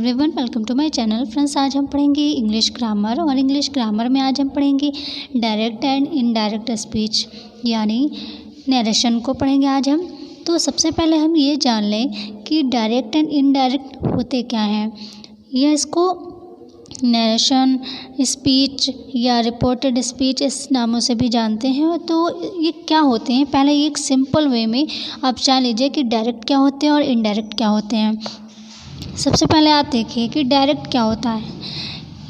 Everyone, welcome to my channel. Friends, आज हम पढ़ेंगे इंग्लिश ग्रामर और इंग्लिश ग्रामर में आज हम पढ़ेंगे डायरेक्ट एंड इनडायरेक्ट स्पीच यानी नरेशन को पढ़ेंगे आज हम। तो सबसे पहले हम ये जान लें कि डायरेक्ट एंड इनडायरेक्ट होते क्या हैं। यह इसको नरेशन, स्पीच या रिपोर्टेड स्पीच इस नामों से भी जानते हैं। तो ये क्या होते हैं, पहले एक सिंपल वे में आप जान लीजिए कि डायरेक्ट क्या होते हैं और इनडायरेक्ट क्या होते हैं। सबसे पहले आप देखिए कि डायरेक्ट क्या होता है।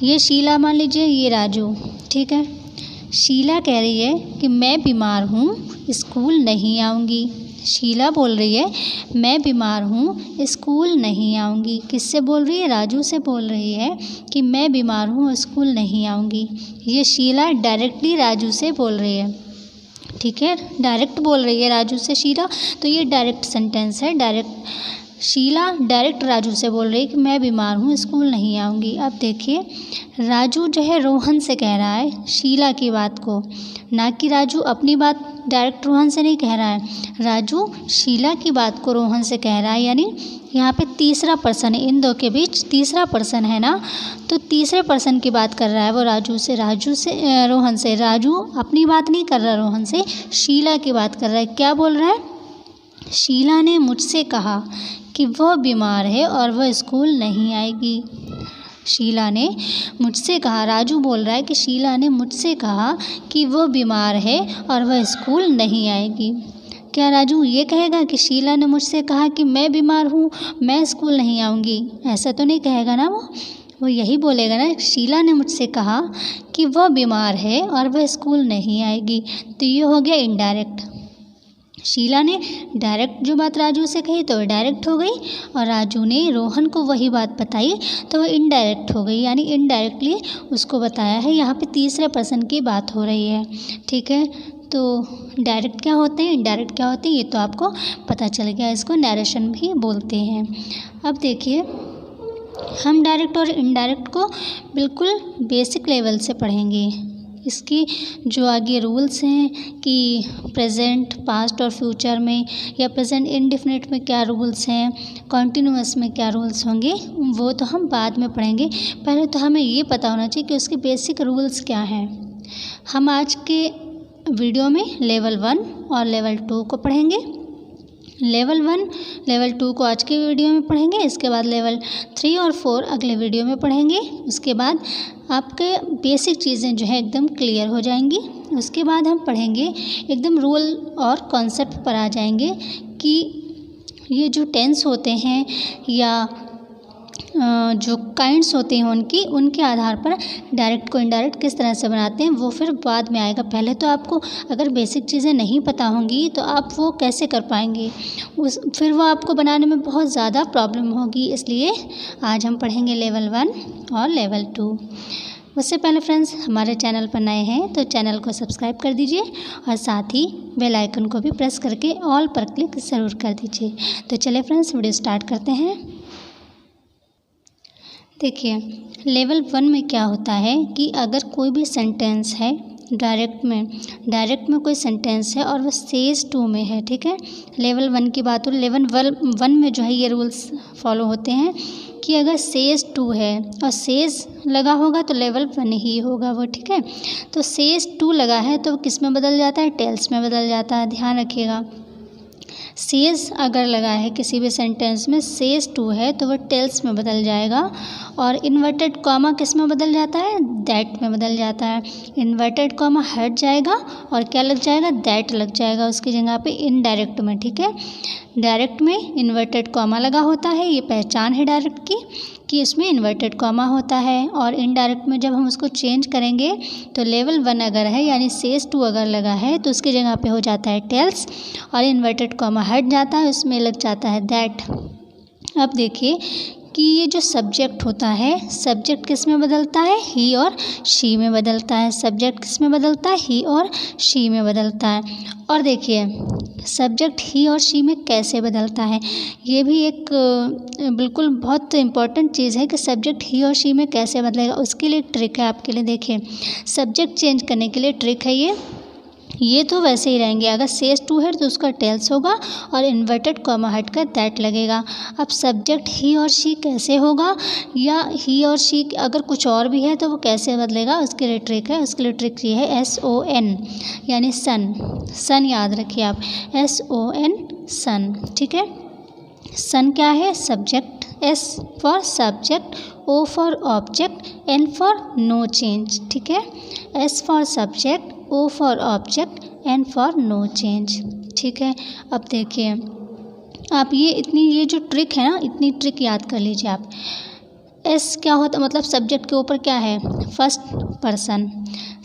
ये शीला मान लीजिए, ये राजू, ठीक है। शीला कह रही है कि मैं बीमार हूँ, स्कूल नहीं आऊँगी। शीला बोल रही है मैं बीमार हूँ, स्कूल नहीं आऊँगी। किससे बोल रही है? राजू से बोल रही है कि मैं बीमार हूँ, स्कूल नहीं आऊँगी। ये शीला डायरेक्टली राजू से बोल रही है, ठीक है। डायरेक्ट बोल रही है राजू से शीला, तो ये डायरेक्ट सेंटेंस है। डायरेक्ट शीला डायरेक्ट राजू से बोल रही है कि मैं बीमार हूँ, स्कूल नहीं आऊँगी। अब देखिए, राजू जो है रोहन से कह रहा है शीला की बात को, ना कि राजू अपनी बात डायरेक्ट रोहन से नहीं कह रहा है। राजू शीला की बात को रोहन से कह रहा है, यानी यहाँ पे तीसरा पर्सन है, इन दो के बीच तीसरा पर्सन है ना, तो तीसरे पर्सन की बात कर रहा है वो राजू से रोहन से। राजू अपनी बात नहीं कर रहा रोहन से, शीला की बात कर रहा है। क्या बोल रहा है? शीला ने मुझसे कहा कि वह बीमार है और वह स्कूल नहीं आएगी। शीला ने मुझसे कहा, राजू बोल रहा है कि शीला ने मुझसे कहा कि वह बीमार है और वह स्कूल नहीं आएगी। क्या राजू ये कहेगा कि शीला ने मुझसे कहा कि मैं बीमार हूँ, मैं स्कूल नहीं आऊँगी? ऐसा तो नहीं कहेगा ना। वो यही बोलेगा ना, शीला ने मुझसे कहा कि वह बीमार है और वह स्कूल नहीं आएगी। तो ये हो गया इनडायरेक्ट। शीला ने डायरेक्ट जो बात राजू से कही तो वह डायरेक्ट हो गई, और राजू ने रोहन को वही बात बताई तो वह इनडायरेक्ट हो गई, यानी इनडायरेक्टली उसको बताया है। यहाँ पे तीसरे पर्सन की बात हो रही है, ठीक है। तो डायरेक्ट क्या होते हैं, इनडायरेक्ट क्या होते हैं, ये तो आपको पता चल गया। इसको नरेशन भी बोलते हैं। अब देखिए, हम डायरेक्ट और इनडायरेक्ट को बिल्कुल बेसिक लेवल से पढ़ेंगे। इसकी जो आगे रूल्स हैं कि प्रेजेंट, पास्ट और फ्यूचर में, या प्रेजेंट इंडेफिनिट में क्या रूल्स हैं, कॉन्टिन्यूअस में क्या रूल्स होंगे, वो तो हम बाद में पढ़ेंगे। पहले तो हमें ये पता होना चाहिए कि उसके बेसिक रूल्स क्या हैं। हम आज के वीडियो में लेवल 1 और लेवल 2 को पढ़ेंगे। लेवल 1, लेवल 2 को आज के वीडियो में पढ़ेंगे। इसके बाद लेवल 3 और 4 अगले वीडियो में पढ़ेंगे। उसके बाद आपके बेसिक चीज़ें जो है एकदम क्लियर हो जाएंगी। उसके बाद हम पढ़ेंगे एकदम रूल और कॉन्सेप्ट पर आ जाएंगे कि ये जो टेंस होते हैं या जो काइंड्स होते हैं उनके आधार पर डायरेक्ट को इनडायरेक्ट किस तरह से बनाते हैं, वो फिर बाद में आएगा। पहले तो आपको अगर बेसिक चीज़ें नहीं पता होंगी तो आप वो कैसे कर पाएंगे, फिर वो आपको बनाने में बहुत ज़्यादा प्रॉब्लम होगी। इसलिए आज हम पढ़ेंगे लेवल 1 और लेवल 2। उससे पहले फ्रेंड्स, हमारे चैनल पर नए हैं तो चैनल को सब्सक्राइब कर दीजिए और साथ ही बेल आइकन को भी प्रेस करके ऑल पर क्लिक ज़रूर कर दीजिए। तो चलिए फ्रेंड्स, वीडियो स्टार्ट करते हैं। देखिए, लेवल 1 में क्या होता है कि अगर कोई भी सेंटेंस है डायरेक्ट में कोई सेंटेंस है और वो सेज 2 में है, ठीक है। लेवल 1 की बात हो, लेवल 1 में जो है ये रूल्स फॉलो होते हैं कि अगर सेज 2 है और सेज लगा होगा तो लेवल 1 ही होगा वो, ठीक है। तो सेज 2 लगा है तो किस में बदल जाता है? टेल्स में बदल जाता है, ध्यान रखिएगा। सेज अगर लगा है किसी भी सेंटेंस में, सेज 2 है तो वह टेल्स में बदल जाएगा। और इन्वर्टेड कॉमा किस में बदल जाता है? दैट में बदल जाता है। इन्वर्टेड कॉमा हट जाएगा और क्या लग जाएगा? दैट लग जाएगा उसकी जगह पे इनडायरेक्ट में, ठीक है। डायरेक्ट में इन्वर्टेड कॉमा लगा होता है, ये पहचान है डायरेक्ट की कि इसमें इन्वर्टेड कॉमा होता है। और इनडायरेक्ट में जब हम उसको चेंज करेंगे तो लेवल 1 अगर है यानी सेज 2 अगर लगा है तो उसकी जगह पे हो जाता है टेल्स, और इन्वर्टेड कॉमा हट जाता है, उसमें लग जाता है दैट। अब देखिए कि ये जो सब्जेक्ट होता है, सब्जेक्ट किस में बदलता है? ही और शी में बदलता है। सब्जेक्ट किस में बदलता है? ही और शी में बदलता है। और देखिए, सब्जेक्ट ही और शी में कैसे बदलता है, ये भी एक बिल्कुल बहुत इम्पॉर्टेंट चीज़ है कि सब्जेक्ट ही और शी में कैसे बदलेगा। उसके लिए एक ट्रिक है आपके लिए। देखिए, सब्जेक्ट चेंज करने के लिए ट्रिक है ये ये तो वैसे ही रहेंगे। अगर सेज टू है तो उसका टेल्स होगा और इन्वर्टेड कॉमा हटकर दैट लगेगा। अब सब्जेक्ट ही और शी कैसे होगा, या ही और शी अगर कुछ और भी है तो वो कैसे बदलेगा, उसके लिए ट्रिक है। उसके लिए ट्रिक ये है SON, यानी सन। सन याद रखिए आप, SON सन, ठीक है। सन क्या है, subject, S for subject, O for object, N for no change, ठीक है। S for subject, O for object, N for no change, ठीक है। अब देखिए आप ये जो ट्रिक है ना, इतनी ट्रिक याद कर लीजिए आप। S क्या होता, मतलब सब्जेक्ट के ऊपर क्या है, first person,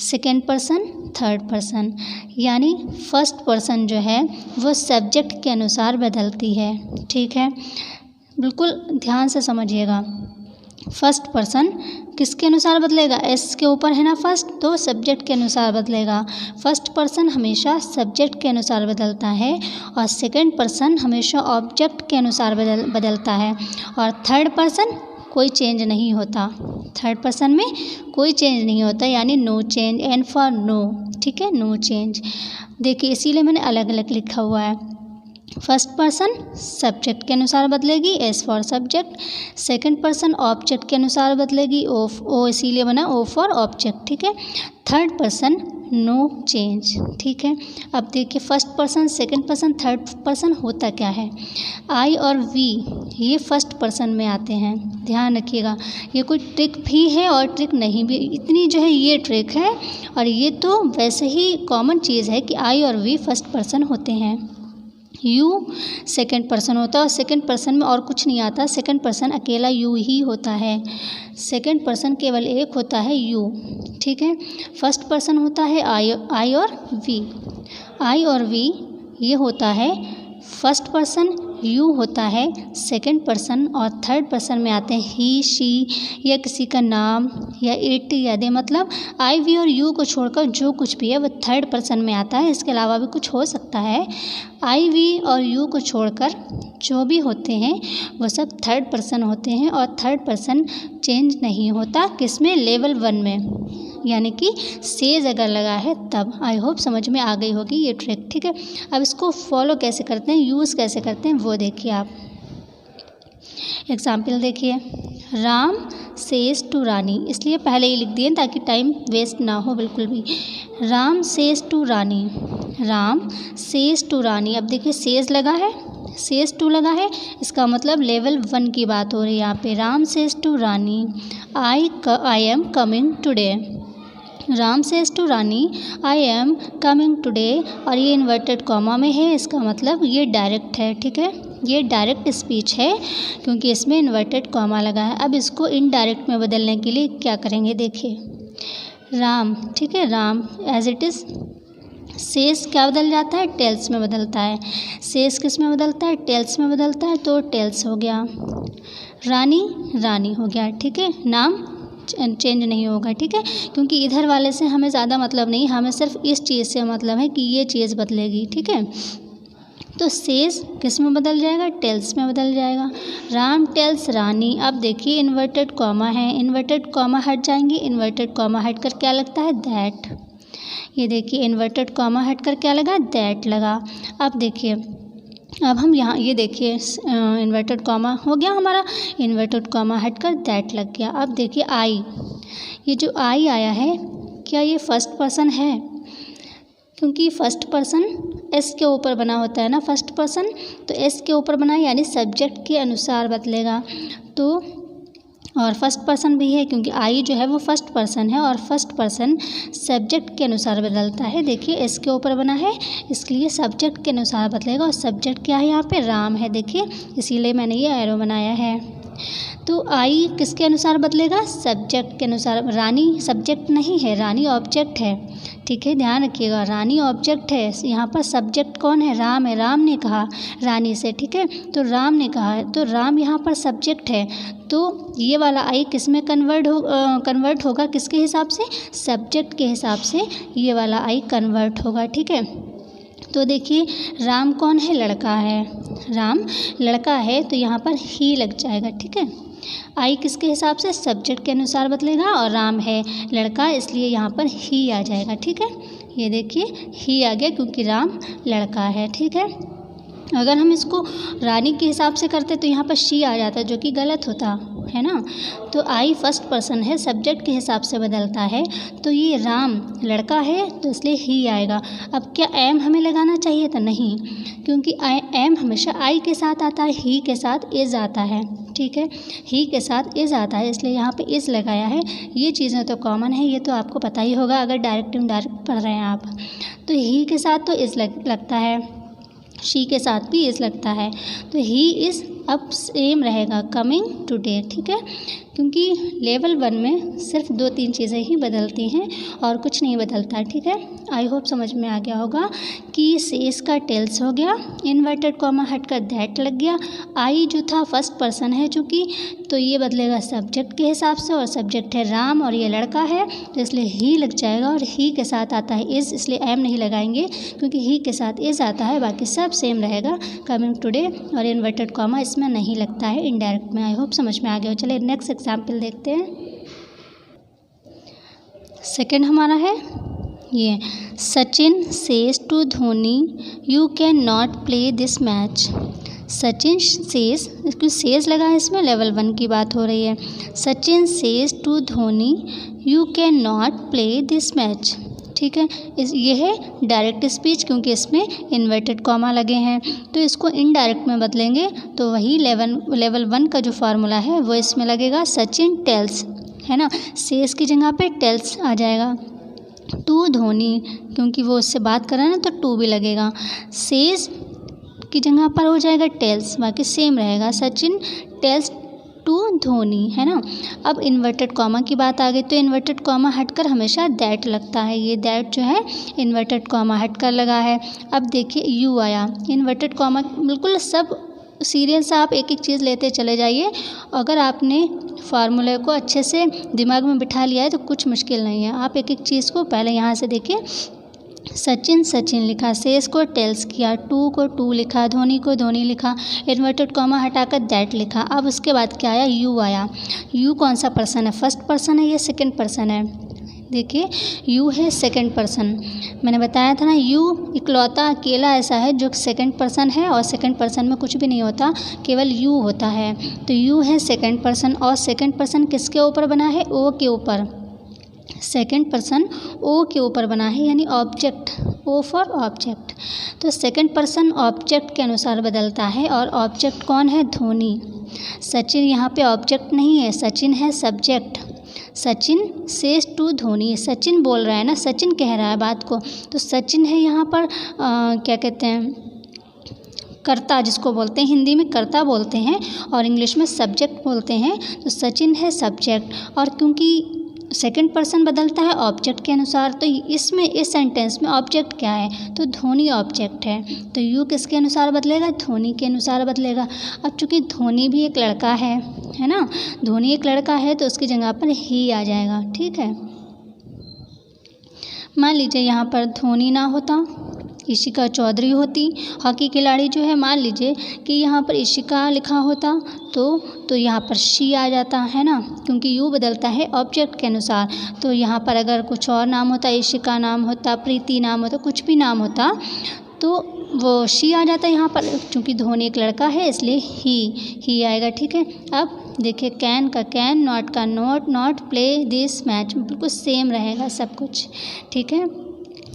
second person, third person, यानी फर्स्ट पर्सन जो है वो सब्जेक्ट के अनुसार बदलती है, ठीक है। बिल्कुल ध्यान से समझिएगा। फर्स्ट पर्सन किसके अनुसार बदलेगा, S के ऊपर है ना फर्स्ट, तो सब्जेक्ट के अनुसार बदलेगा। फर्स्ट पर्सन हमेशा सब्जेक्ट के अनुसार बदलता है और सेकंड पर्सन हमेशा ऑब्जेक्ट के अनुसार बदलता है। और थर्ड पर्सन कोई चेंज नहीं होता, थर्ड पर्सन में कोई चेंज नहीं होता, यानी no change, N for no, ठीक है, नो चेंज। देखिए इसीलिए मैंने अलग अलग लिखा हुआ है। फर्स्ट पर्सन सब्जेक्ट के अनुसार बदलेगी, S for subject. Second person object के अनुसार बदलेगी, O इसीलिए बना O फॉर ऑब्जेक्ट, ठीक है। थर्ड पर्सन नो चेंज, ठीक है। अब देखिए first person, second person, third person होता क्या है, I और V ये फर्स्ट पर्सन में आते हैं, ध्यान रखिएगा। ये कोई ट्रिक भी है और ट्रिक नहीं भी, इतनी जो है ये ट्रिक है। और ये तो वैसे ही कॉमन चीज़ है कि I और V फर्स्ट पर्सन होते हैं। यू सेकंड पर्सन होता है और सेकंड पर्सन में और कुछ नहीं आता, सेकंड पर्सन अकेला यू ही होता है। सेकंड पर्सन केवल एक होता है यू, ठीक है। फर्स्ट पर्सन होता है आई और वी। आई और वी ये होता है फर्स्ट पर्सन, यू होता है सेकंड पर्सन और थर्ड पर्सन में आते हैं ही, शी या किसी का नाम या इट या दे, मतलब आई वी और यू को छोड़कर जो कुछ भी है वो थर्ड पर्सन में आता है। इसके अलावा भी कुछ हो सकता है। आई वी और यू को छोड़कर जो भी होते हैं वो सब थर्ड पर्सन होते हैं और थर्ड पर्सन चेंज नहीं होता, किसमें, लेवल 1 में, यानी कि सेज अगर लगा है तब। आई होप समझ में आ गई होगी ये ट्रिक, ठीक है। अब इसको फॉलो कैसे करते हैं, यूज़ कैसे करते हैं वो देखिए आप। एग्जाम्पल देखिए, राम सेज टू रानी, इसलिए पहले ही लिख दिए ताकि टाइम वेस्ट ना हो बिल्कुल भी। Ram says to Rani, Ram says to Rani. अब देखिए सेज लगा है, सेज टू लगा है, इसका मतलब लेवल 1 की बात हो रही है यहाँ पे। Ram says to Rani, I am coming today. Ram says to Rani, I am coming today, और ये इन्वर्टेड कॉमा में है, इसका मतलब ये डायरेक्ट है, ठीक है। ये डायरेक्ट स्पीच है क्योंकि इसमें इन्वर्टेड कॉमा लगा है। अब इसको इनडायरेक्ट में बदलने के लिए क्या करेंगे, देखिए राम, ठीक है, Ram as it is. Says क्या बदल जाता है, टेल्स में बदलता है। सेज किस में बदलता है, टेल्स में बदलता है, तो टेल्स हो गया। रानी रानी हो गया, ठीक है, नाम चेंज नहीं होगा, ठीक है, क्योंकि इधर वाले से हमें ज़्यादा मतलब नहीं, हमें सिर्फ इस चीज़ से मतलब है कि ये चीज़ बदलेगी, ठीक है। तो सेज किस में बदल जाएगा, टेल्स में बदल जाएगा। राम टेल्स रानी। अब देखिए इन्वर्टेड कॉमा है, इन्वर्टेड कॉमा हट जाएंगे, इन्वर्टेड कॉमा हट कर क्या लगता है, दैट। ये देखिए इन्वर्टेड कॉमा हट कर क्या लगा, दैट लगा। अब देखिए, अब हम यहाँ ये देखिए इन्वर्टेड कॉमा हो गया हमारा, इन्वर्टेड कॉमा हटकर दैट लग गया। अब देखिए आई, ये जो आई आया है क्या ये फर्स्ट पर्सन है, क्योंकि फर्स्ट पर्सन एस के ऊपर बना होता है ना, फर्स्ट पर्सन तो एस के ऊपर बना है, यानी सब्जेक्ट के अनुसार बदलेगा। तो और फर्स्ट पर्सन भी है क्योंकि आई जो है वो फर्स्ट पर्सन है और फर्स्ट पर्सन सब्जेक्ट के अनुसार बदलता है। देखिए एस के ऊपर बना है इसलिए सब्जेक्ट के अनुसार बदलेगा, और सब्जेक्ट क्या है यहाँ पे, राम है, देखिए इसीलिए मैंने ये एरो बनाया है। तो आई किसके अनुसार बदलेगा, सब्जेक्ट के अनुसार। रानी सब्जेक्ट नहीं है, रानी ऑब्जेक्ट है, ठीक है, ध्यान रखिएगा, रानी ऑब्जेक्ट है। यहाँ पर सब्जेक्ट कौन है, राम है, राम ने कहा रानी से, ठीक है, तो राम ने कहा है, तो राम यहाँ पर सब्जेक्ट है। तो ये वाला आई किस में कन्वर्ट होगा, किसके हिसाब से, सब्जेक्ट के हिसाब से ये वाला आई कन्वर्ट होगा, ठीक है। तो देखिए राम कौन है, लड़का है, राम लड़का है, तो यहाँ पर ही लग जाएगा, ठीक है, आई किसके हिसाब से, सब्जेक्ट के अनुसार बदलेगा, और राम है लड़का इसलिए यहाँ पर ही आ जाएगा। ठीक है, ये देखिए ही आ गया क्योंकि राम लड़का है। ठीक है, अगर हम इसको रानी के हिसाब से करते तो यहाँ पर शी आ जाता, जो कि गलत होता है ना। तो आई फर्स्ट पर्सन है, सब्जेक्ट के हिसाब से बदलता है, तो ये राम लड़का है तो इसलिए ही आएगा। अब क्या एम हमें लगाना चाहिए था, नहीं, क्योंकि एम हमेशा आई के साथ आता है, ही के साथ इज़ आता है। ठीक है, ही के साथ इज़ आता है इसलिए यहाँ पे इज़ लगाया है। ये चीज़ें तो कॉमन है, ये तो आपको पता ही होगा अगर डायरेक्ट इनडायरेक्ट पढ़ रहे हैं आप। तो ही के साथ तो इज़ लगता है, शी के साथ भी इज़ लगता है, तो ही इज़ अब सेम रहेगा, कमिंग टुडे। ठीक है, क्योंकि लेवल 1 में सिर्फ 2-3 चीज़ें ही बदलती हैं और कुछ नहीं बदलता। ठीक है, आई होप समझ में आ गया होगा कि सेस का टेल्स हो गया, इन्वर्टेड कॉमा हटकर दैट लग गया। आई जो था फर्स्ट पर्सन है चूँकि, तो ये बदलेगा सब्जेक्ट के हिसाब से, और सब्जेक्ट है राम और ये लड़का है तो इसलिए ही लग जाएगा, और ही के साथ आता है इज़, इसलिए एम नहीं लगाएंगे क्योंकि ही के साथ इज़ आता है, बाकी सब सेम रहेगा, कमिंग टुडे, और इन्वर्टेड कॉमा इसमें नहीं लगता है इनडायरेक्ट में। आई होप समझ में आ गया हो। चलिए नेक्स्ट एग्जाम्पल देखते हैं। सेकंड हमारा है ये, Sachin says to Dhoni you can not play this match. Sachin says, क्योंकि सेज लगा है इसमें, लेवल 1 की बात हो रही है। Sachin says to Dhoni you can not play this match. ठीक है, ये है डायरेक्ट स्पीच क्योंकि इसमें इन्वर्टेड कॉमा लगे हैं, तो इसको इनडायरेक्ट में बदलेंगे तो वही लेवल 1 का जो फार्मूला है वो इसमें लगेगा। सचिन टेल्स है ना, सेज की जगह पे टेल्स आ जाएगा। टू धोनी क्योंकि वो उससे बात कर रहा है ना, तो टू भी लगेगा। सेज की जगह पर हो जाएगा टेल्स, बाकी सेम रहेगा। सचिन टेल्स टू धोनी है ना। अब इन्वर्टेड कॉमा की बात आ गई, तो इन्वर्टेड कॉमा हटकर हमेशा दैट लगता है, ये दैट जो है इन्वर्टेड कॉमा हटकर लगा है। अब देखिए यू आया, इन्वर्टेड कॉमा, बिल्कुल सब सीरियल से आप एक एक चीज़ लेते चले जाइए। अगर आपने फार्मूले को अच्छे से दिमाग में बिठा लिया है तो कुछ मुश्किल नहीं है। आप एक एक चीज़ को पहले यहाँ से देखिए, सचिन सचिन लिखा, सेज को टेल्स किया, टू को टू लिखा, धोनी को धोनी लिखा, इन्वर्टेड कॉमा हटाकर दैट लिखा। अब उसके बाद क्या आया, यू आया। यू कौन सा पर्सन है, फर्स्ट पर्सन है या सेकंड पर्सन है? देखिए यू है सेकंड पर्सन। मैंने बताया था ना, यू इकलौता अकेला ऐसा है जो सेकंड पर्सन है, और सेकंड पर्सन में कुछ भी नहीं होता, केवल यू होता है। तो यू है सेकंड पर्सन, और सेकंड पर्सन किसके ऊपर बना है, ओ के ऊपर। सेकंड पर्सन ओ के ऊपर बना है, यानी ऑब्जेक्ट, ओ फॉर ऑब्जेक्ट। तो सेकंड पर्सन ऑब्जेक्ट के अनुसार बदलता है, और ऑब्जेक्ट कौन है, धोनी। सचिन यहाँ पे ऑब्जेक्ट नहीं है, सचिन है subject. Sachin says to Dhoni, Sachin बोल रहा है ना, सचिन कह रहा है बात को, तो सचिन है यहाँ पर क्या कहते हैं, कर्ता जिसको बोलते हैं, हिंदी में कर्ता बोलते हैं और इंग्लिश में सब्जेक्ट बोलते हैं। तो सचिन है सब्जेक्ट, और क्योंकि सेकंड पर्सन बदलता है ऑब्जेक्ट के अनुसार, तो इसमें इस सेंटेंस में ऑब्जेक्ट क्या है, तो धोनी ऑब्जेक्ट है। तो यू किसके अनुसार बदलेगा, धोनी के अनुसार बदलेगा। अब चूँकि धोनी भी एक लड़का है ना, धोनी एक लड़का है तो उसकी जगह पर ही आ जाएगा। ठीक है, मान लीजिए यहाँ पर धोनी ना होता, इशिका चौधरी होती, हॉकी खिलाड़ी जो है, मान लीजिए कि यहाँ पर इशिका लिखा होता तो यहाँ पर शी आ जाता है ना, क्योंकि यू बदलता है ऑब्जेक्ट के अनुसार। तो यहाँ पर अगर कुछ और नाम होता, इशिका नाम होता, प्रीति नाम होता, कुछ भी नाम होता, तो वो शी आ जाता है यहाँ पर, क्योंकि धोनी एक लड़का है इसलिए ही आएगा। ठीक है, अब देखिए कैन का कैन, नॉट का not, not play this match, बिल्कुल सेम रहेगा सब कुछ। ठीक है,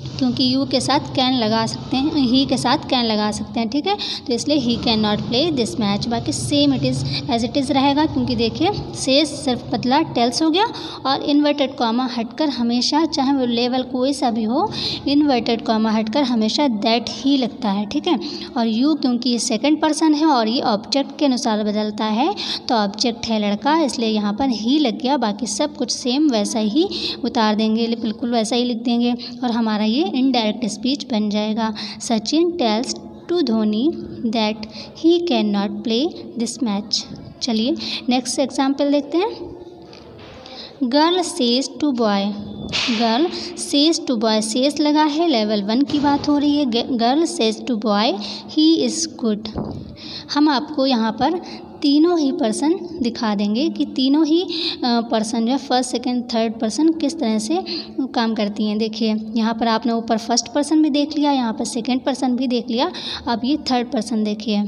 क्योंकि यू के साथ कैन लगा सकते हैं, ही के साथ कैन लगा सकते हैं। ठीक है, तो इसलिए ही can not play this match, बाकी same it is as it is रहेगा। क्योंकि देखिए सेज सिर्फ बदला, टेल्स हो गया, और इन्वर्टेड कॉमा हटकर हमेशा, चाहे वो लेवल कोई सा भी हो, इन्वर्टेड कॉमा हटकर हमेशा दैट ही लगता है। ठीक है, और यू क्योंकि ये सेकंड पर्सन है और ये ऑब्जेक्ट के अनुसार बदलता है, तो ऑब्जेक्ट है लड़का, इसलिए यहाँ पर ही लग गया। बाकी सब कुछ सेम वैसा ही उतार देंगे, बिल्कुल वैसा ही लिख देंगे, और हमारा ये इनडायरेक्ट स्पीच बन जाएगा। Sachin tells to Dhoni that he can not play this match. चलिए नेक्स्ट एग्जाम्पल देखते हैं। Girl says to boy, girl says to boy, says लगा है, लेवल 1 की बात हो रही है। Girl says to boy he is good. हम आपको यहाँ पर तीनों ही पर्सन दिखा देंगे कि तीनों ही पर्सन जो है फर्स्ट सेकंड थर्ड पर्सन किस तरह से काम करती हैं। देखिए यहाँ पर आपने ऊपर फर्स्ट पर्सन भी देख लिया, यहाँ पर सेकंड पर्सन भी देख लिया, अब ये थर्ड पर्सन देखिए।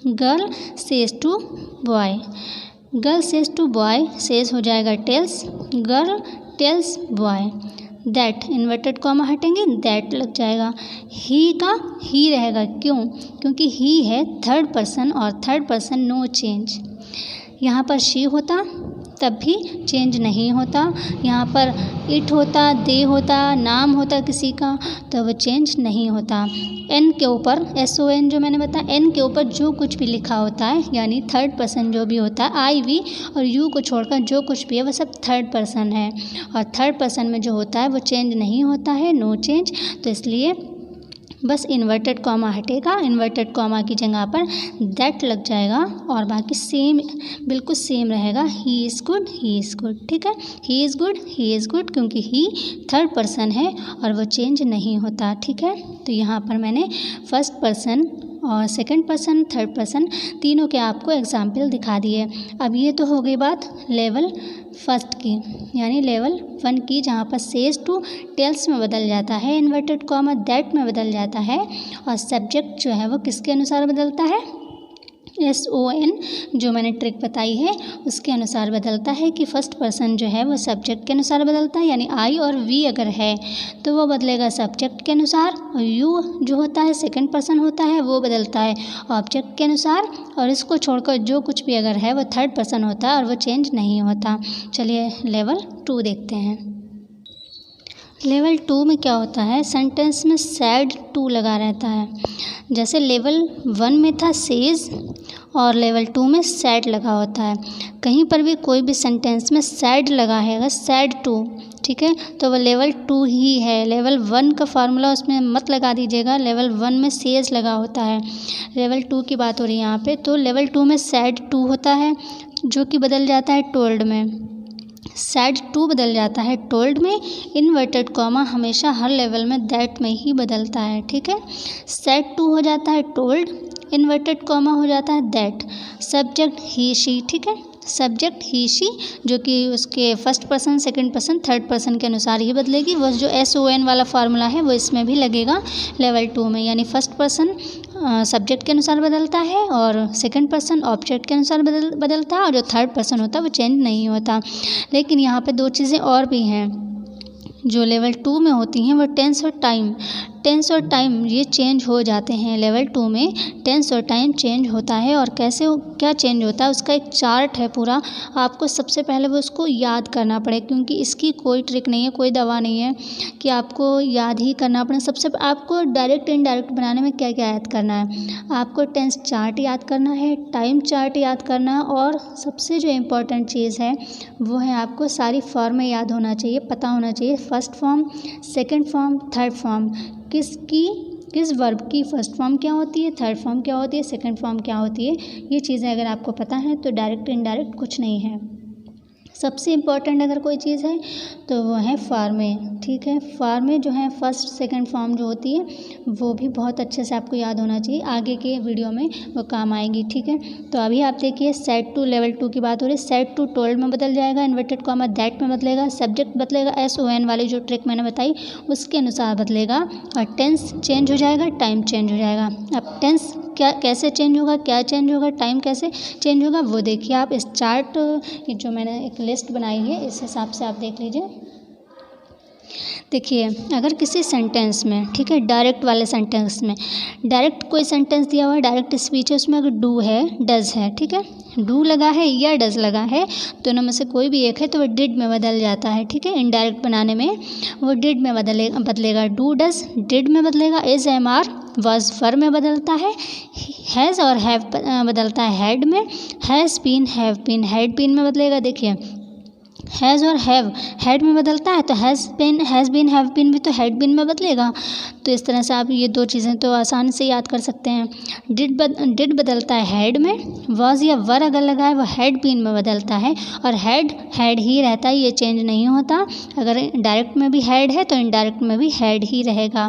Girl says to boy, girl says to boy, says हो जाएगा tells, girl tells boy. That inverted comma हटेंगे, दैट लग जाएगा। ही का ही रहेगा, क्यों? क्योंकि ही है थर्ड पर्सन और थर्ड पर्सन नो चेंज। यहाँ पर शी होता तब भी चेंज नहीं होता, यहाँ पर इट होता, दे होता, नाम होता किसी का तो वो चेंज नहीं होता। एन के ऊपर SON जो मैंने बताया, एन के ऊपर जो कुछ भी लिखा होता है यानी थर्ड पर्सन जो भी होता है, आई वी और यू को छोड़कर जो कुछ भी है वो सब थर्ड पर्सन है और थर्ड पर्सन में जो होता है वो चेंज नहीं होता है, नो चेंज। तो इसलिए बस इन्वर्टेड कॉमा हटेगा, इन्वर्टेड कॉमा की जगह पर दैट लग जाएगा और बाकी सेम बिल्कुल सेम रहेगा। ही is good, he is good, ठीक है। ही is good, he is good, क्योंकि ही थर्ड पर्सन है और वो चेंज नहीं होता, ठीक है। तो यहाँ पर मैंने फर्स्ट पर्सन और सेकंड पर्सन थर्ड पर्सन तीनों के आपको एग्जाम्पल दिखा दिए। अब ये तो हो गई बात लेवल फर्स्ट की यानी लेवल 1 की, जहाँ पर सेज टू टेल्स में बदल जाता है, इन्वर्टेड कॉमा दैट में बदल जाता है और सब्जेक्ट जो है वो किसके अनुसार बदलता है, SON जो मैंने ट्रिक बताई है उसके अनुसार बदलता है कि फर्स्ट पर्सन जो है वो सब्जेक्ट के अनुसार बदलता है, यानी आई और वी अगर है तो वो बदलेगा सब्जेक्ट के अनुसार, और यू जो होता है सेकंड पर्सन होता है वो बदलता है ऑब्जेक्ट के अनुसार, और इसको छोड़कर जो कुछ भी अगर है वो थर्ड पर्सन होता है और वो चेंज नहीं होता। चलिए लेवल 2 देखते हैं। लेवल 2 में क्या होता है, सेंटेंस में सैड टू लगा रहता है। जैसे लेवल 1 में था सेज और लेवल 2 में सैड लगा होता है। कहीं पर भी कोई भी सेंटेंस में सैड लगा है अगर सैड टू, ठीक है, तो वो लेवल 2 ही है। लेवल 1 का फार्मूला उसमें मत लगा दीजिएगा, लेवल 1 में सेज लगा होता है, लेवल 2 की बात हो रही है यहाँ पे। तो लेवल 2 में सैड टू होता है जो कि बदल जाता है टोल्ड में, सैड टू बदल जाता है टोल्ड में। इन्वर्टेड कॉमा हमेशा हर लेवल में दैट में ही बदलता है, ठीक है। सैड टू हो जाता है टोल्ड, इन्वर्टेड कॉमा हो जाता है दैट। सब्जेक्ट ही शी, ठीक है, सब्जेक्ट ही शी जो कि उसके first person second person third person के अनुसार ही बदलेगी। वो जो SON वाला फार्मूला है वो इसमें भी लगेगा लेवल 2 में, यानी फर्स्ट पर्सन सब्जेक्ट के अनुसार बदलता है और सेकंड पर्सन ऑब्जेक्ट के अनुसार बदलता है और जो थर्ड पर्सन होता है वो चेंज नहीं होता। लेकिन यहाँ पे 2 चीज़ें और भी हैं जो लेवल 2 में होती हैं, वो टेंस और टाइम। टेंस और टाइम ये चेंज हो जाते हैं लेवल 2 में, टेंस और टाइम चेंज होता है। और कैसे क्या चेंज होता है उसका एक चार्ट है पूरा, आपको सबसे पहले वो उसको याद करना पड़े, क्योंकि इसकी कोई ट्रिक नहीं है, कोई दवा नहीं है कि आपको याद ही करना पड़े। सबसे आपको डायरेक्ट इनडायरेक्ट बनाने में क्या क्या याद करना है, आपको टेंस चार्ट याद करना है, टाइम चार्ट याद करना है, और सबसे जो इम्पोर्टेंट चीज़ है वो है आपको सारी फॉर्में याद होना चाहिए, पता होना चाहिए। First form, second form, third form, किस वर्ब की फर्स्ट फॉर्म क्या होती है, थर्ड फॉर्म क्या होती है, सेकंड फॉर्म क्या होती है। ये चीज़ें अगर आपको पता है तो डायरेक्ट इनडायरेक्ट कुछ नहीं है। सबसे इम्पॉर्टेंट अगर कोई चीज़ है तो वो है फॉर्में, ठीक है। फॉर्में जो है फर्स्ट सेकंड फॉर्म जो होती है वो भी बहुत अच्छे से आपको याद होना चाहिए, आगे के वीडियो में वो काम आएगी, ठीक है। तो अभी आप देखिए सेड टू लेवल 2 की बात हो रही है, सेड टू टोल्ड में बदल जाएगा, इन्वर्टेड कॉमा दैट में बदलेगा, सब्जेक्ट बदलेगा SON वाली जो ट्रिक मैंने बताई उसके अनुसार बदलेगा, और टेंस चेंज हो जाएगा, टाइम चेंज हो जाएगा। अब टेंस क्या कैसे चेंज होगा, क्या चेंज होगा, टाइम कैसे चेंज होगा वो देखिए आप इस चार्ट जो मैंने एक लिस्ट बनाई है इस हिसाब से आप देख लीजिए। देखिए अगर किसी सेंटेंस में, ठीक है, डायरेक्ट वाले सेंटेंस में, डायरेक्ट कोई सेंटेंस दिया हुआ है, डायरेक्ट स्पीच है, उसमें अगर डू है, डज है, ठीक है, डू लगा है या डज लगा है, दोनों में से कोई भी एक है तो वो डिड में बदल जाता है, ठीक है। इनडायरेक्ट बनाने में वो डिड में बदलेगा, डू डज डिड में बदलेगा, इज एम आर वाज फर में बदलता है, हैज़ और हैव बदलता है हेड में, has been have been had been में बदलेगा। देखिए हैज़ और हैव हेड में बदलता है तो हैज़ बीन हैव बीन भी तो हेड बीन में बदलेगा। तो तो इस तरह से आप ये दो चीज़ें तो आसानी से याद कर सकते हैं। डिड बदलता है हेड में, वॉज या वर अगर लगा है वो हैड बीन में बदलता है, और हैड ही रहता है, ये चेंज नहीं होता। अगर डायरेक्ट में भी हैड है तो इनडायरेक्ट में भी हैड ही रहेगा,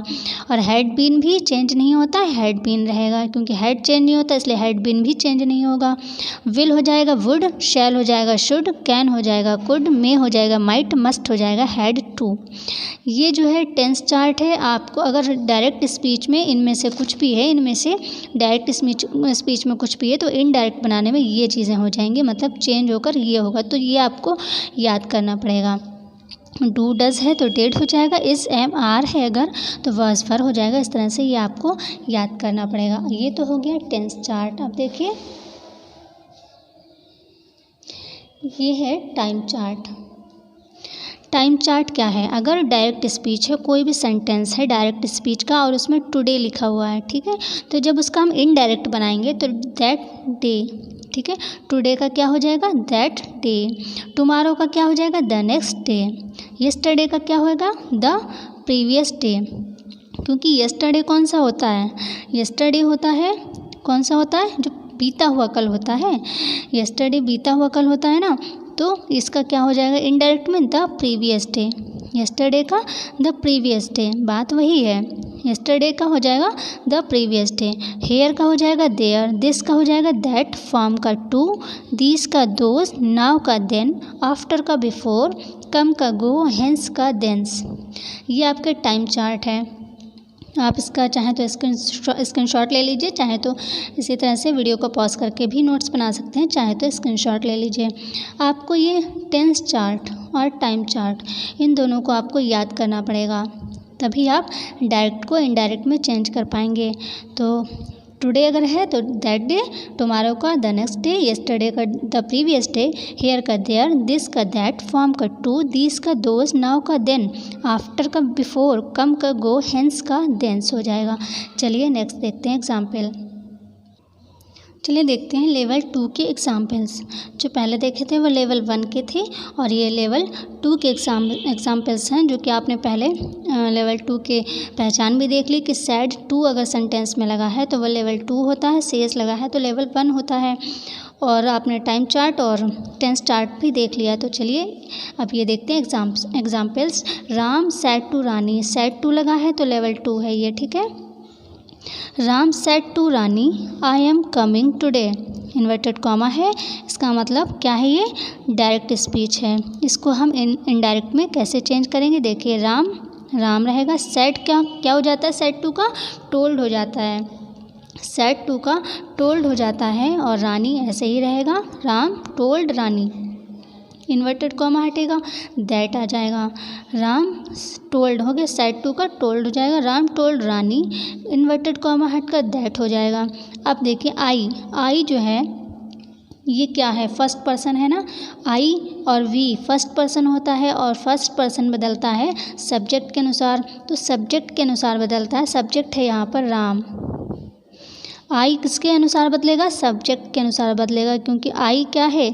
और हैड बीन भी चेंज नहीं होता, हैड बीन रहेगा, क्योंकि हैड चेंज नहीं होता इसलिए हैड बीन भी चेंज नहीं होगा। विल हो जाएगा वुड, शैल हो जाएगा शुड, कैन हो जाएगा कुड, मे हो जाएगा माइट, मस्ट हो जाएगा हैड टू। ये जो है टेंस चार्ट है। आपको अगर डायरेक्ट स्पीच में इनमें से कुछ भी है, इनमें से डायरेक्ट स्पीच में कुछ भी है तो इनडायरेक्ट बनाने में ये चीज़ें हो जाएंगी, मतलब चेंज होकर ये होगा, तो ये आपको याद करना पड़ेगा। डू डज है तो डेड हो जाएगा, इज एम आर है अगर तो वर्स फर हो जाएगा। इस तरह से ये आपको याद करना पड़ेगा। ये तो हो गया टेंस चार्ट। अब देखिए ये है टाइम चार्ट। टाइम चार्ट क्या है? अगर डायरेक्ट स्पीच है, कोई भी सेंटेंस है डायरेक्ट स्पीच का और उसमें टुडे लिखा हुआ है, ठीक है, तो जब उसका हम इनडायरेक्ट बनाएंगे तो दैट डे, ठीक है, टुडे का क्या हो जाएगा? That day. टुमारो का क्या हो जाएगा? The next day. यस्टरडे का क्या होगा? द प्रीवियस डे, क्योंकि यस्टरडे कौन सा होता है? यस्टरडे होता है, कौन सा होता है? जो बीता हुआ कल होता है। यस्टरडे बीता हुआ कल होता है ना, तो इसका क्या हो जाएगा इनडायरेक्ट में? The previous day. यस्टरडे का द प्रीवियस डे, बात वही है। यस्टरडे का हो जाएगा द प्रीवियस डे। हेयर का हो जाएगा देयर, दिस का हो जाएगा दैट, फॉर्म का टू, दीस का दोज, नाउ का देन, आफ्टर का बिफोर, कम का गो, हेंस का देंस। ये आपके टाइम चार्ट है। आप इसका चाहें तो स्क्रीनशॉट ले लीजिए, चाहे तो इसी तरह से वीडियो को पॉज करके भी नोट्स बना सकते हैं, चाहे तो स्क्रीनशॉट ले लीजिए। आपको ये टेंस चार्ट और टाइम चार्ट इन दोनों को आपको याद करना पड़ेगा, तभी आप डायरेक्ट को इनडायरेक्ट में चेंज कर पाएंगे। तो टुडे अगर है तो दैट डे, टुमारो का द नेक्स्ट डे, यस्टरडे का द प्रीवियस डे, हेयर का देयर, दिस का दैट, फॉर्म का टू, दीस का दोज, नाउ का देन, आफ्टर का बिफोर, कम का गो, हेंस का देंस हो जाएगा। चलिए नेक्स्ट देखते हैं एग्जाम्पल। चलिए देखते हैं लेवल 2 के एग्जाम्पल्स। जो पहले देखे थे वो लेवल 1 के थे और ये लेवल 2 के एग्जाम्पल्स हैं, जो कि आपने पहले लेवल 2 के पहचान भी देख ली कि सैड टू अगर सेंटेंस में लगा है तो वो लेवल 2 होता है, सेज लगा है तो लेवल 1 होता है। और आपने टाइम चार्ट और टेंस चार्ट भी देख लिया। तो चलिए अब ये देखते हैं examples. Ram said to Rani, said to लगा है तो लेवल 2 है ये, ठीक है। Ram said to Rani, I am coming today, inverted comma है, इसका मतलब क्या है? ये डायरेक्ट स्पीच है। इसको हम इनडायरेक्ट में कैसे चेंज करेंगे? देखिए राम रहेगा, सेड क्या हो जाता है? सेड टू का टोल्ड हो जाता है, सेड टू का टोल्ड हो जाता है, और रानी ऐसे ही रहेगा, Ram told Rani, inverted comma हटेगा, दैट आ जाएगा। राम टोल्ड हो गया, सेड टू का टोल्ड हो जाएगा, Ram told Rani, inverted comma हटकर दैट हो जाएगा। अब देखिए आई जो है ये क्या है? फर्स्ट पर्सन है ना। आई और वी फर्स्ट पर्सन होता है और फर्स्ट पर्सन बदलता है सब्जेक्ट के अनुसार, तो सब्जेक्ट के अनुसार बदलता है। सब्जेक्ट है यहाँ पर राम। आई किसके अनुसार बदलेगा? सब्जेक्ट के अनुसार बदलेगा, क्योंकि आई क्या है?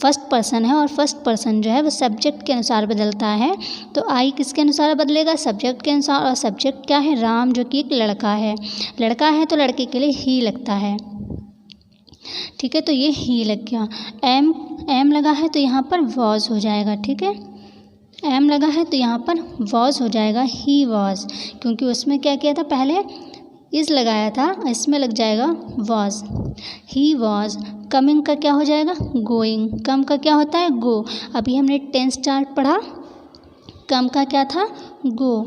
फर्स्ट पर्सन है और फर्स्ट पर्सन जो है वो सब्जेक्ट के अनुसार बदलता है। तो आई किसके अनुसार बदलेगा? सब्जेक्ट के अनुसार। और सब्जेक्ट क्या है? राम, जो कि एक लड़का है। लड़का है तो लड़के के लिए ही लगता है, ठीक है, तो ये ही लग गया। एम लगा है तो यहाँ पर वॉज हो जाएगा, ठीक है। एम लगा है तो यहाँ पर वॉज हो जाएगा, ही वॉज, क्योंकि उसमें क्या किया था? पहले इज़ लगाया था, इसमें लग जाएगा वॉज। He was. कमिंग का क्या हो जाएगा? गोइंग। कम का क्या होता है? गो। अभी हमने टेंस चार्ट पढ़ा, कम का क्या था? गो।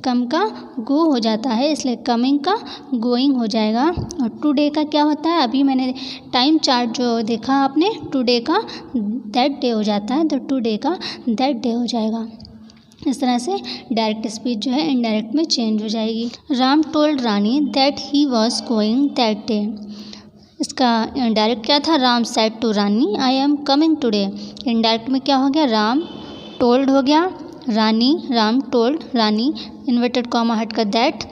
कम का गो हो जाता है, इसलिए कमिंग का गोइंग हो जाएगा। और टुडे का क्या होता है? अभी मैंने टाइम चार्ट जो देखा आपने, टुडे का दैट डे हो जाता है, तो टुडे का दैट डे हो जाएगा। इस तरह से डायरेक्ट स्पीच जो है इनडायरेक्ट में चेंज हो जाएगी। Ram told Rani that he was going that day, इसका डायरेक्ट क्या था? Ram said to Rani I am coming today. Indirect में क्या हो गया? राम टोल्ड हो गया Rani, Ram told Rani, inverted comma हटकर दैट।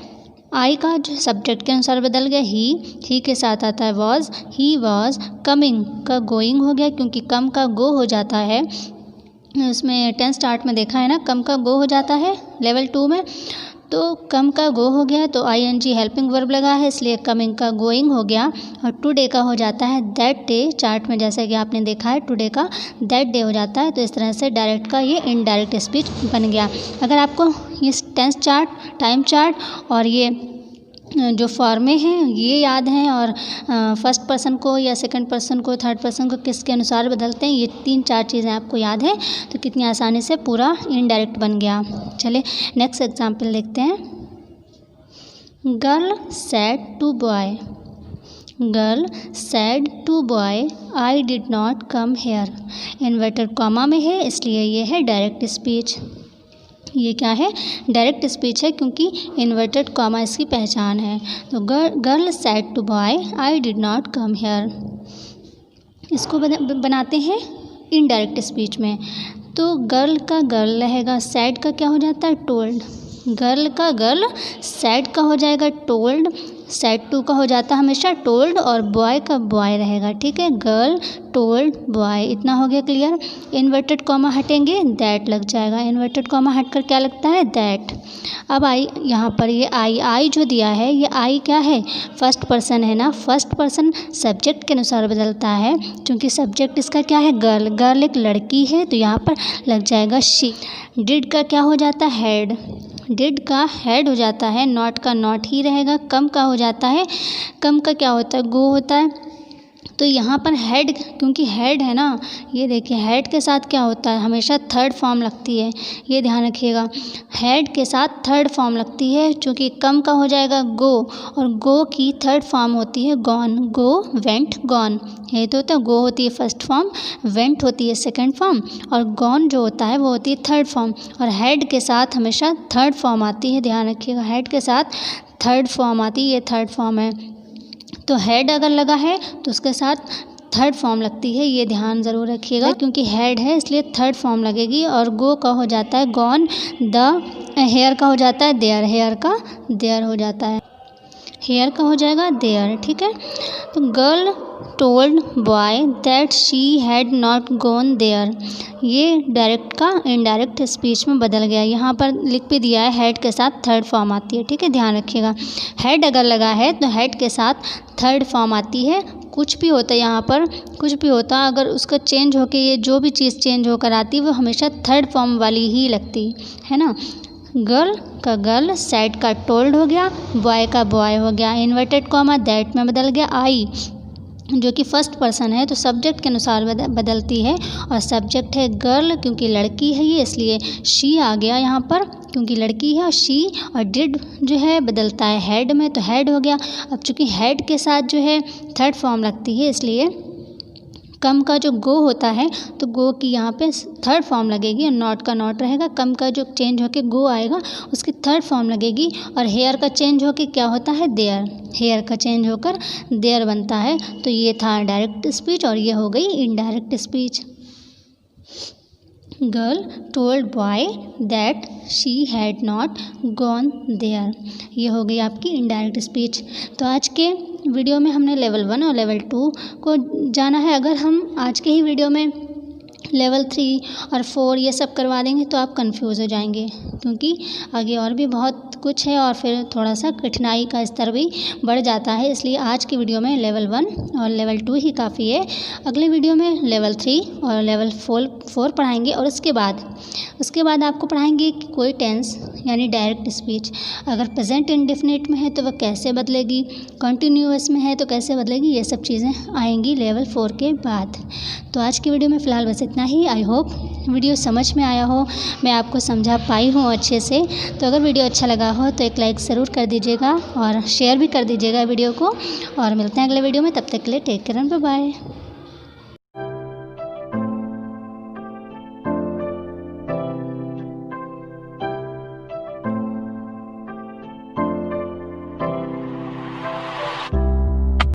आई का जो सब्जेक्ट के अनुसार बदल गया, ही के साथ आता है वॉज, ही वॉज। कमिंग का गोइंग हो गया, क्योंकि कम का गो हो जाता है, उसमें टेंस चार्ट में देखा है ना, कम का गो हो जाता है लेवल 2 में। तो कम का गो हो गया तो ING हेल्पिंग वर्ब लगा है, इसलिए कमिंग का गोइंग हो गया। और टुडे का हो जाता है दैट डे, चार्ट में जैसे कि आपने देखा है टुडे का दैट डे हो जाता है। तो इस तरह से डायरेक्ट का ये इनडायरेक्ट स्पीच बन गया। अगर आपको ये टेंस चार्ट, टाइम चार्ट और ये जो फॉर्में हैं ये याद हैं और फर्स्ट पर्सन को या सेकंड पर्सन को, थर्ड पर्सन को किसके अनुसार बदलते हैं, ये 3-4 चीज़ें आपको याद है तो कितनी आसानी से पूरा इनडायरेक्ट बन गया। चलिए नेक्स्ट एग्जांपल देखते हैं। Girl said to boy, girl said to boy I did not come here. Inverted comma में है इसलिए ये है डायरेक्ट स्पीच। ये क्या है, डायरेक्ट स्पीच है क्योंकि इन्वर्टेड कॉमा इसकी पहचान है। तो girl said to boy I did not come here, इसको बनाते हैं इनडायरेक्ट स्पीच में। तो गर्ल का गर्ल रहेगा, सैड का क्या हो जाता है टोल्ड, गर्ल का गर्ल, सैड का हो जाएगा टोल्ड, सैड टू का हो जाता है हमेशा टोल्ड और बॉय का बॉय रहेगा। ठीक है, गर्ल टोल्ड बॉय, इतना हो गया क्लियर। इन्वर्टेड कॉमा हटेंगे दैट लग जाएगा, इन्वर्टेड कॉमा हटकर क्या लगता है दैट। अब आई यहाँ पर ये आई जो दिया है ये आई क्या है, फर्स्ट पर्सन है ना, फर्स्ट पर्सन सब्जेक्ट के अनुसार बदलता है क्योंकि सब्जेक्ट इसका क्या है गर्ल, गर्ल एक लड़की है तो यहाँ पर लग जाएगा शी। डिड का क्या हो जाता है हेड, डिड का हेड हो जाता है, नॉट का नॉट ही रहेगा। कम का हो जाता है, कम का क्या होता है गो होता है। तो यहाँ पर हेड, क्योंकि हेड है ना, ये देखिए हेड के साथ क्या होता है हमेशा थर्ड फॉर्म लगती है, ये ध्यान रखिएगा। हेड के साथ थर्ड फॉर्म लगती है क्योंकि कम का हो जाएगा गो और गो की थर्ड फॉर्म होती है गॉन, गो वेंट गॉन। ये तो होता है गो होती है फर्स्ट फॉर्म, वेंट होती है सेकंड फॉर्म और गॉन जो होता है वो होती है थर्ड फॉर्म। और हेड के साथ हमेशा थर्ड फॉर्म आती है, ध्यान रखिएगा हेड के साथ थर्ड फॉर्म आती है, ये थर्ड फॉर्म है। तो हेड अगर लगा है तो उसके साथ थर्ड फॉर्म लगती है, ये ध्यान ज़रूर रखिएगा क्योंकि हेड है इसलिए थर्ड फॉर्म लगेगी। और गो का हो जाता है गॉन, द हेयर का हो जाता है देयर, हेयर का देयर हो जाता है, हेयर का हो जाएगा देयर। ठीक है, तो girl told boy that she had not gone there, ये डायरेक्ट का इनडायरेक्ट स्पीच में बदल गया। यहाँ पर लिख भी दिया है हेड के साथ थर्ड फॉर्म आती है। ठीक है, ध्यान रखिएगा हेड अगर लगा है तो हेड के साथ थर्ड फॉर्म आती है। कुछ भी होता है यहाँ पर, कुछ भी होता अगर उसका चेंज होकर ये जो भी चीज़ चेंज होकर आती है वो हमेशा थर्ड फॉर्म वाली ही लगती है ना। गर्ल का गर्ल, सैड का टोल्ड हो गया, बॉय का बॉय हो गया, इन्वर्टेड कॉमा दैट में बदल गया। आई जो कि फर्स्ट पर्सन है तो सब्जेक्ट के अनुसार बदलती है और सब्जेक्ट है गर्ल क्योंकि लड़की है ये, इसलिए शी आ गया यहाँ पर क्योंकि लड़की है। और शी और डिड जो है बदलता है हेड में तो हेड हो गया। अब चूँकि हेड के साथ जो है थर्ड फॉर्म लगती है इसलिए कम का जो गो होता है तो गो की यहाँ पे थर्ड फॉर्म लगेगी और नॉट का नॉट रहेगा। कम का जो चेंज होके गो आएगा उसकी थर्ड फॉर्म लगेगी। और हेयर का चेंज होके क्या होता है देयर, हेयर का चेंज होकर देयर बनता है। तो ये था डायरेक्ट स्पीच और ये हो गई indirect speech. Girl told boy that she had not gone there, ये हो गई आपकी इनडायरेक्ट स्पीच। तो आज के वीडियो में हमने लेवल 1 और लेवल 2 को जाना है। अगर हम आज के ही वीडियो में लेवल 3 और 4 ये सब करवा देंगे तो आप कंफ्यूज हो जाएंगे क्योंकि आगे और भी बहुत कुछ है और फिर थोड़ा सा कठिनाई का स्तर भी बढ़ जाता है। इसलिए आज की वीडियो में लेवल 1 और लेवल 2 ही काफ़ी है। अगले वीडियो में लेवल 3 और लेवल 4 पढ़ाएंगे और उसके बाद आपको पढ़ाएंगे कि कोई टेंस यानी डायरेक्ट स्पीच अगर प्रेजेंट इंडेफिनिट में है तो वह कैसे बदलेगी, कंटिन्यूअस में है तो कैसे बदलेगी, ये सब चीज़ें आएंगी लेवल 4 के बाद। तो आज की वीडियो में फ़िलहाल बस इतना ही। आई होप वीडियो समझ में आया हो, मैं आपको समझा पाई हूँ अच्छे से। तो अगर वीडियो अच्छा लगा हो तो एक लाइक ज़रूर कर दीजिएगा और शेयर भी कर दीजिएगा वीडियो को। और मिलते हैं अगले वीडियो में, तब तक के लिए take care and bye bye.